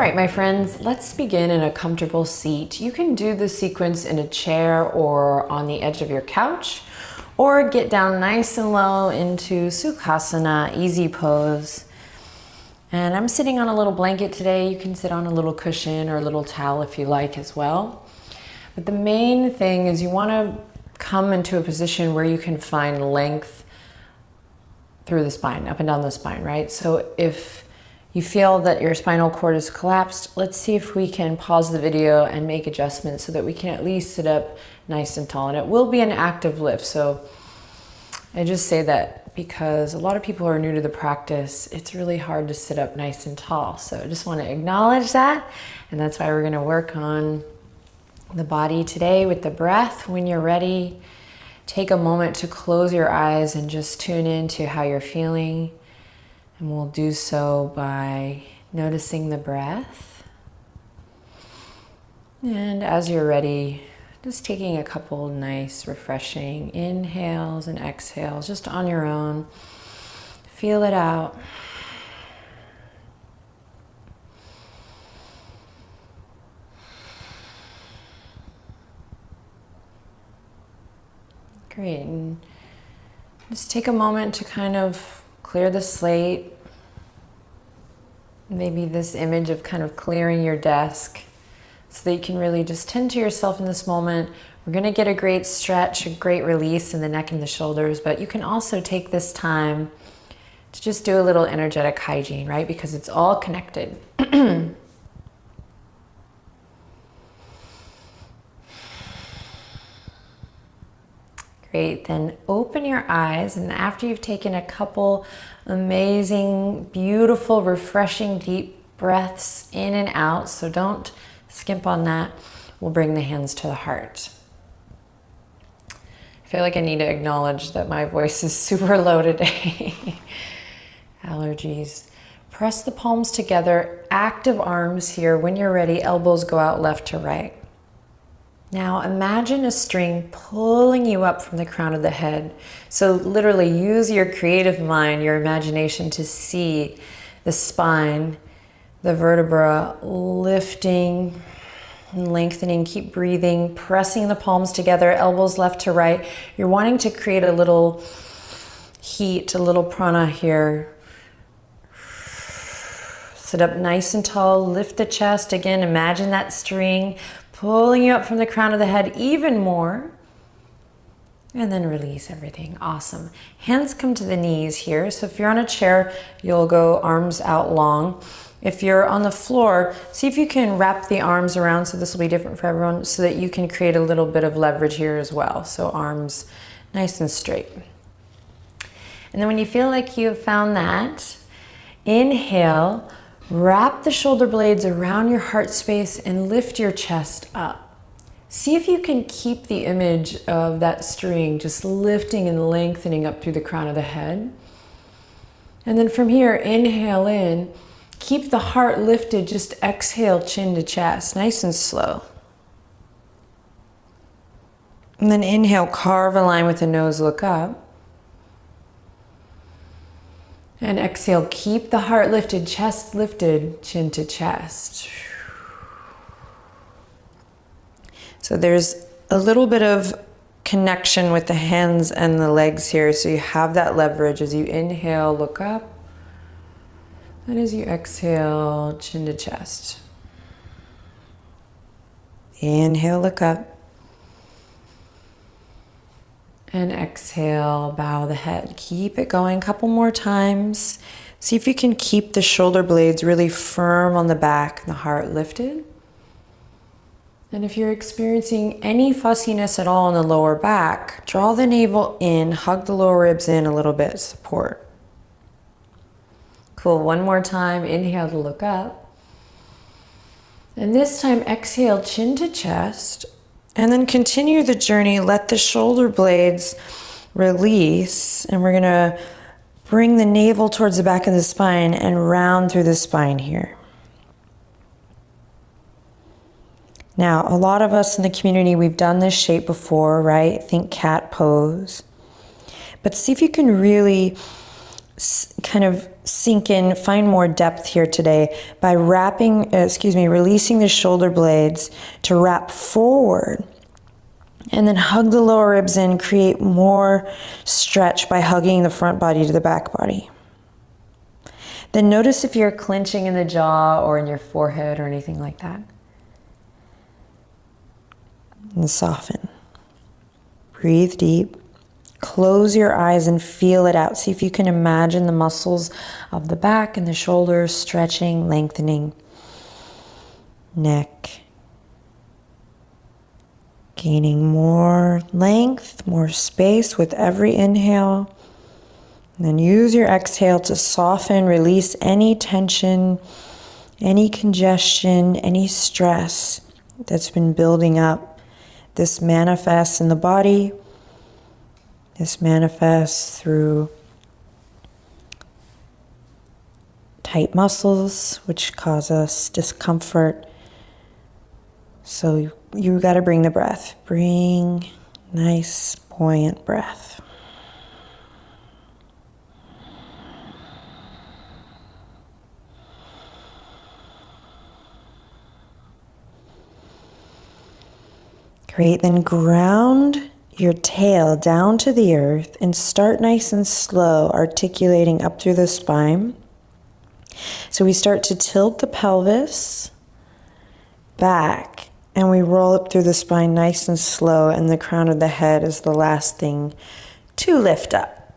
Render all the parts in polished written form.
right, my friends, let's begin in a comfortable seat. You can do this sequence in a chair or on the edge of your couch, or get down nice and low into Sukhasana, easy pose. And I'm sitting on a little blanket today. You can sit on a little cushion or a little towel if you like as well. But the main thing is you want to come into a position where you can find length through the spine, up and down the spine, right? So if you feel that your spinal cord is collapsed, let's see if we can pause the video and make adjustments so that we can at least sit up nice and tall. And it will be an active lift. So I just say that because a lot of people are new to the practice. It's really hard to sit up nice and tall. So I just want to acknowledge that. And that's why we're going to work on the body today with the breath. When you're ready, take a moment to close your eyes and just tune into how you're feeling. And we'll do so by noticing the breath. And as you're ready, just taking a couple nice, refreshing inhales and exhales just on your own. Feel it out. Great. And just take a moment to kind of clear the slate. Maybe this image of kind of clearing your desk so that you can really just tend to yourself in this moment. We're going to get a great stretch, a great release in the neck and the shoulders, but you can also take this time to just do a little energetic hygiene, right? Because it's all connected. Great, then open your eyes, and after you've taken a couple amazing, beautiful, refreshing, deep breaths in and out, so don't skimp on that, we'll bring the hands to the heart. I feel like I need to acknowledge that my voice is super low today. Allergies. Press the palms together, active arms here. When you're ready, elbows go out left to right. Now imagine a string pulling you up from the crown of the head. So literally use your creative mind, your imagination to see the spine, the vertebra lifting and lengthening. Keep breathing, pressing the palms together, elbows left to right. You're wanting to create a little heat, a little prana here. Sit up nice and tall, lift the chest. Again, imagine that string pulling you up from the crown of the head even more. And then release everything. Awesome. Hands come to the knees here. So if you're on a chair, you'll go arms out long. If you're on the floor, see if you can wrap the arms around, so this will be different for everyone, so that you can create a little bit of leverage here as well. So arms nice and straight. And then when you feel like you've found that, inhale. Wrap the shoulder blades around your heart space and lift your chest up. See if you can keep the image of that string just lifting and lengthening up through the crown of the head. And then from here, inhale in. Keep the heart lifted, just exhale chin to chest, nice and slow. And then inhale, carve a line with the nose, look up. And exhale, keep the heart lifted, chest lifted, chin to chest. So there's a little bit of connection with the hands and the legs here. So you have that leverage as you inhale, look up. And as you exhale, chin to chest. Inhale, look up. And exhale, bow the head. Keep it going a couple more times. See if you can keep the shoulder blades really firm on the back and the heart lifted. And if you're experiencing any fussiness at all in the lower back, draw the navel in, hug the lower ribs in a little bit, support. Cool, one more time. Inhale to look up. And this time exhale, chin to chest. And then continue the journey. Let the shoulder blades release. And we're going to bring the navel towards the back of the spine and round through the spine here. Now, a lot of us in the community, we've done this shape before, right? Think cat pose. But see if you can really kind of sink in, find more depth here today by releasing the shoulder blades to wrap forward. And then hug the lower ribs in, create more stretch by hugging the front body to the back body. Then notice if you're clenching in the jaw or in your forehead or anything like that. And soften. Breathe deep. Close your eyes and feel it out. See if you can imagine the muscles of the back and the shoulders stretching, lengthening. Neck. Gaining more length, more space with every inhale. And then use your exhale to soften, release any tension, any congestion, any stress that's been building up. This manifests in the body. This manifests through tight muscles, which cause us discomfort. So you got to bring the breath. Bring nice, buoyant breath. Great, then ground your tail down to the earth and start nice and slow, articulating up through the spine. So we start to tilt the pelvis back and we roll up through the spine nice and slow, and the crown of the head is the last thing to lift up.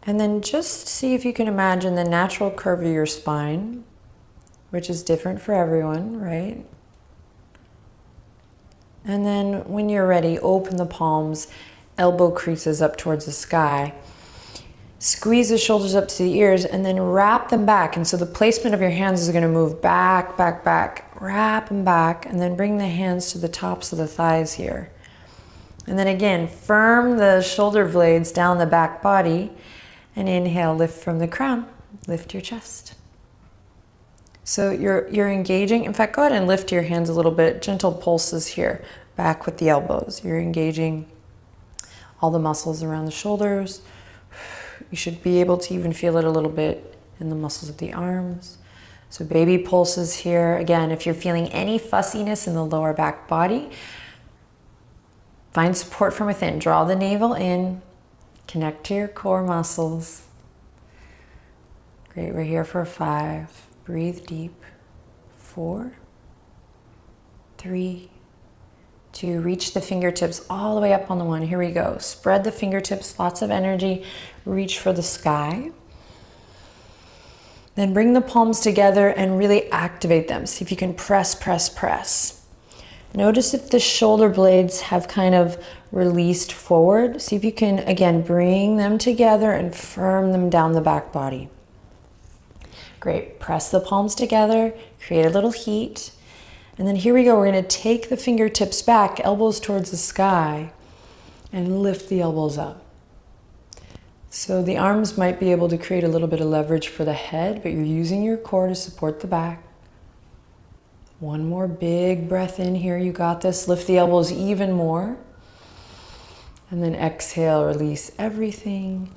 And then just see if you can imagine the natural curve of your spine, which is different for everyone, right? And then when you're ready, open the palms, elbow creases up towards the sky. Squeeze the shoulders up to the ears and then wrap them back. And so the placement of your hands is going to move back, back, back. Wrap them back and then bring the hands to the tops of the thighs here. And then again, firm the shoulder blades down the back body and inhale, lift from the crown, lift your chest. So you're engaging. In fact, go ahead and lift your hands a little bit. Gentle pulses here, back with the elbows. You're engaging all the muscles around the shoulders. You should be able to even feel it a little bit in the muscles of the arms. So baby pulses here. Again, if you're feeling any fussiness in the lower back body, find support from within. Draw the navel in. Connect to your core muscles. Great, we're here for 5. Breathe deep. 4, 3, 2. Reach the fingertips all the way up on the 1. Here we go. Spread the fingertips, lots of energy. Reach for the sky. Then bring the palms together and really activate them. See if you can press, press, press. Notice if the shoulder blades have kind of released forward. See if you can, again, bring them together and firm them down the back body. Great, press the palms together, create a little heat. And then here we go, we're gonna take the fingertips back, elbows towards the sky, and lift the elbows up. So the arms might be able to create a little bit of leverage for the head, but you're using your core to support the back. One more big breath in here, you got this. Lift the elbows even more. And then exhale, release everything.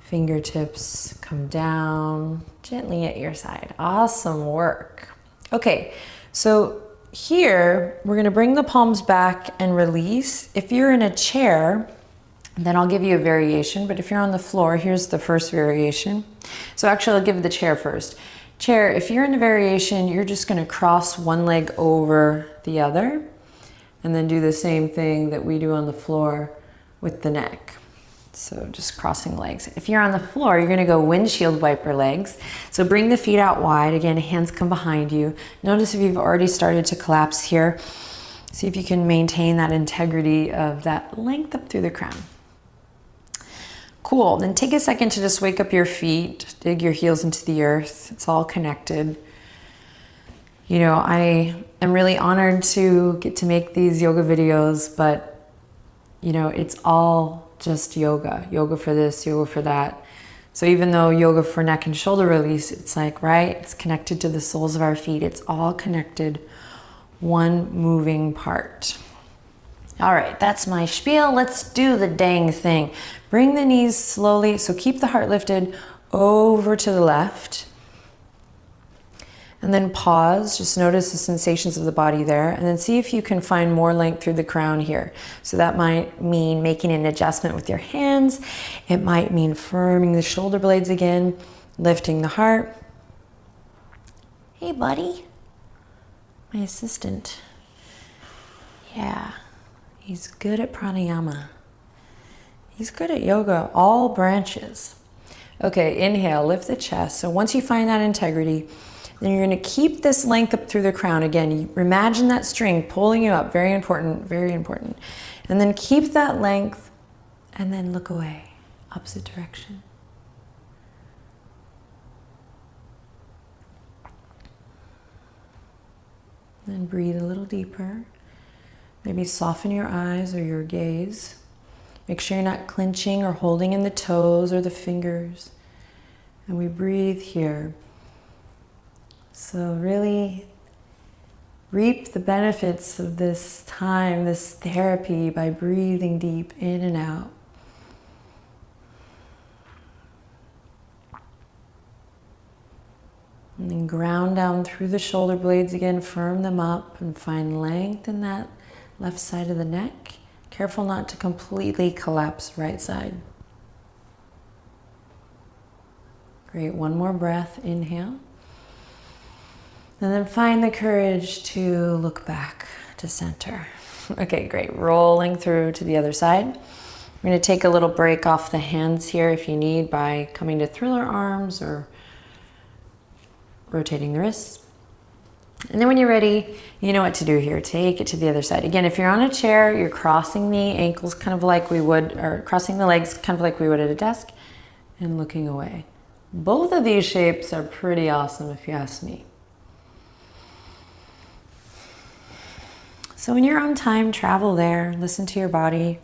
Fingertips come down gently at your side. Awesome work. Okay, so here we're gonna bring the palms back and release. If you're in a chair, then I'll give you a variation, but if you're on the floor, here's the first variation. So actually I'll give the chair first. Chair, if you're in a variation, you're just gonna cross one leg over the other and then do the same thing that we do on the floor with the neck. So just crossing legs. If you're on the floor, you're gonna go windshield wiper legs. So bring the feet out wide. Again, hands come behind you. Notice if you've already started to collapse here. See if you can maintain that integrity of that length up through the crown. Cool, then take a second to just wake up your feet, dig your heels into the earth. It's all connected. You know, I am really honored to get to make these yoga videos, but you know, it's all just yoga. Yoga for this, yoga for that. So even though yoga for neck and shoulder release, it's like, right, it's connected to the soles of our feet. It's all connected, one moving part. All right, that's my spiel. Let's do the dang thing. Bring the knees slowly, so keep the heart lifted, over to the left. And then pause, just notice the sensations of the body there, and then see if you can find more length through the crown here. So that might mean making an adjustment with your hands. It might mean firming the shoulder blades again, lifting the heart. Hey buddy, my assistant. Yeah, he's good at pranayama. He's good at yoga, all branches. Okay, inhale, lift the chest. So once you find that integrity, then you're gonna keep this length up through the crown. Again, you imagine that string pulling you up, very important, very important. And then keep that length and then look away, opposite direction. Then breathe a little deeper. Maybe soften your eyes or your gaze. Make sure you're not clenching or holding in the toes or the fingers. And we breathe here. So really reap the benefits of this time, this therapy, by breathing deep in and out. And then ground down through the shoulder blades again, firm them up and find length in that left side of the neck. Careful not to completely collapse right side. Great, one more breath, inhale. And then find the courage to look back to center. Okay, great, rolling through to the other side. We're gonna take a little break off the hands here if you need by coming to thriller arms or rotating the wrists. And then when you're ready, you know what to do here. Take it to the other side. Again, if you're on a chair, you're crossing the ankles kind of like we would, or crossing the legs kind of like we would at a desk, and looking away. Both of these shapes are pretty awesome if you ask me. So in your own time, travel there, listen to your body.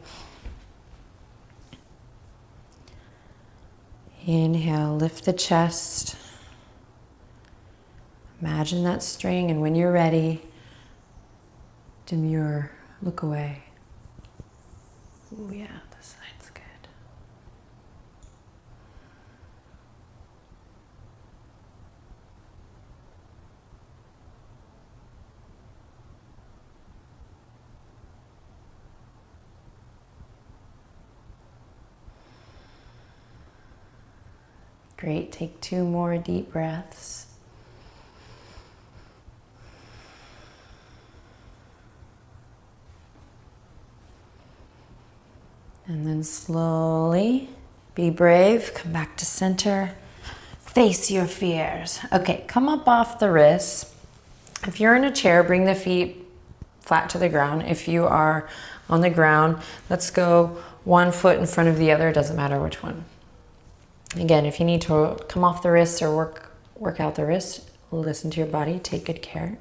Inhale, lift the chest. Imagine that string, and when you're ready, demure, look away. Ooh, yeah, this side's good. Great, take 2 more deep breaths. And then slowly, be brave, come back to center, face your fears. Okay, come up off the wrists. If you're in a chair, bring the feet flat to the ground. If you are on the ground, let's go 1 foot in front of the other, it doesn't matter which one. Again, if you need to come off the wrists or work out the wrists, listen to your body, take good care.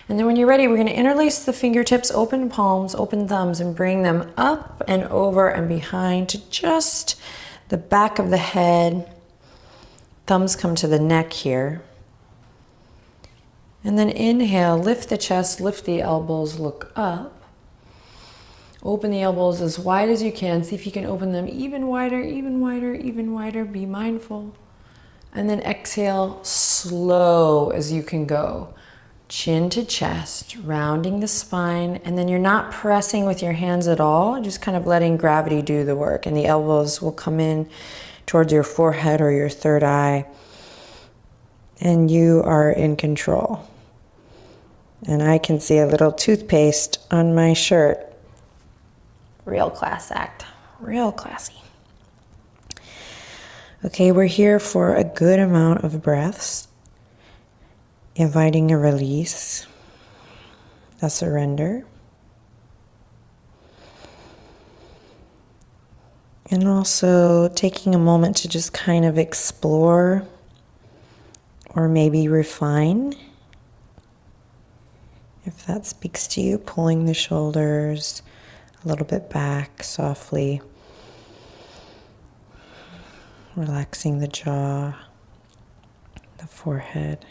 And then when you're ready, we're going to interlace the fingertips, open palms, open thumbs, and bring them up and over and behind to just the back of the head. Thumbs come to the neck here. And then inhale, lift the chest, lift the elbows, look up. Open the elbows as wide as you can. See if you can open them even wider, even wider, even wider. Be mindful. And then exhale, slow as you can go. Chin to chest, rounding the spine, and then you're not pressing with your hands at all, just kind of letting gravity do the work, and the elbows will come in towards your forehead or your third eye, and you are in control. And I can see a little toothpaste on my shirt. Real class act, real classy. Okay, we're here for a good amount of breaths. Inviting a release, a surrender. And also taking a moment to just kind of explore or maybe refine. If that speaks to you, pulling the shoulders a little bit back softly. Relaxing the jaw, the forehead.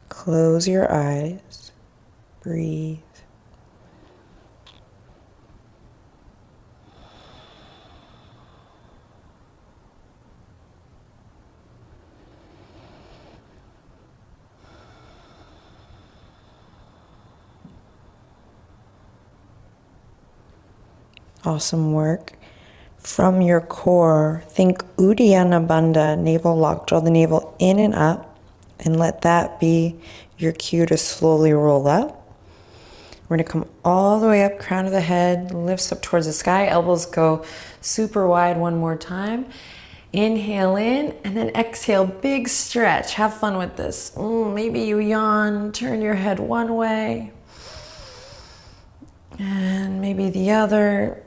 Close your eyes, breathe, Awesome work. From your core, think Uddiyana Bandha, navel lock. Draw the navel in and up, and let that be your cue to slowly roll up. We're gonna come all the way up, crown of the head, lifts up towards the sky, elbows go super wide one more time. Inhale in, and then exhale, big stretch. Have fun with this. Maybe you yawn, turn your head one way, and maybe the other.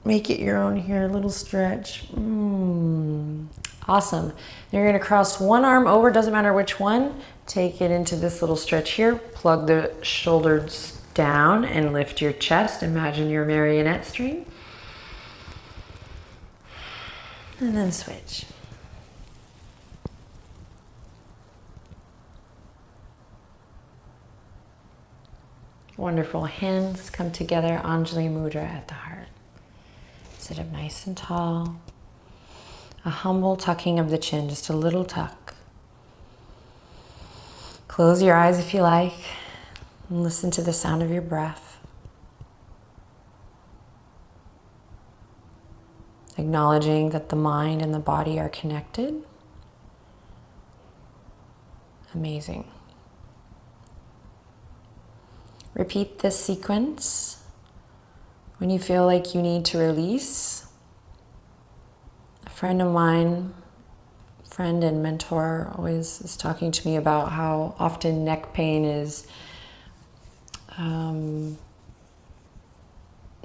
Make it your own here, a little stretch. Awesome. You're gonna cross one arm over, doesn't matter which one. Take it into this little stretch here. Plug the shoulders down and lift your chest. Imagine your marionette string. And then switch. Wonderful. Hands come together, Anjali Mudra at the heart. Sit up nice and tall. A humble tucking of the chin, just a little tuck. Close your eyes if you like, and listen to the sound of your breath. Acknowledging that the mind and the body are connected. Amazing. Repeat this sequence when you feel like you need to release. A friend of mine, friend and mentor, always is talking to me about how often neck pain is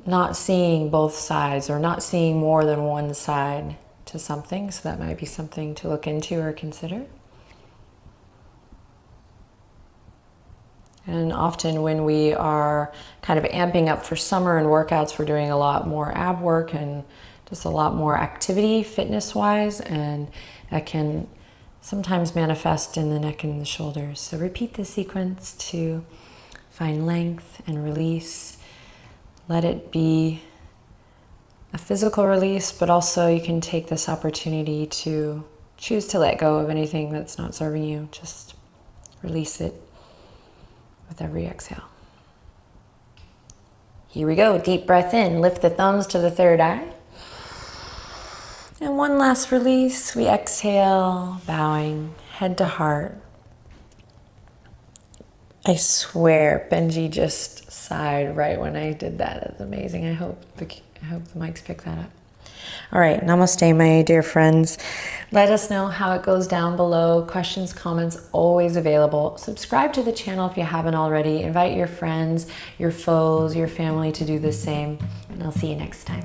not seeing both sides or not seeing more than one side to something. So that might be something to look into or consider. And often when we are kind of amping up for summer and workouts, we're doing a lot more ab work and just a lot more activity fitness-wise, and that can sometimes manifest in the neck and the shoulders. So repeat the sequence to find length and release. Let it be a physical release, but also you can take this opportunity to choose to let go of anything that's not serving you. Just release it with every exhale. Here we go, deep breath in, lift the thumbs to the third eye. And one last release, we exhale, bowing, head to heart. I swear, Benji just sighed right when I did that. That's amazing. I hope the mics pick that up. All right, namaste, my dear friends. Let us know how it goes down below. Questions, comments, always available. Subscribe to the channel if you haven't already. Invite your friends, your foes, your family to do the same. And I'll see you next time.